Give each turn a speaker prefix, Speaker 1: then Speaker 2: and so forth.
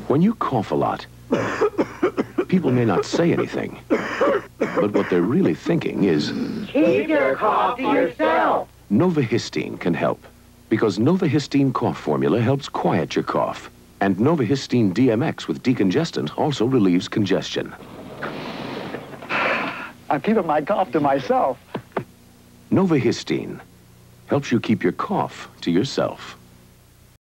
Speaker 1: When you cough a lot, people may not say anything, but what they're really thinking is,
Speaker 2: keep your cough to yourself.
Speaker 1: Novahistine can help, because Novahistine cough formula helps quiet your cough. And Novahistine DMX with decongestant also relieves congestion.
Speaker 3: I'm keeping my cough to myself.
Speaker 1: Novahistine helps you keep your cough to yourself.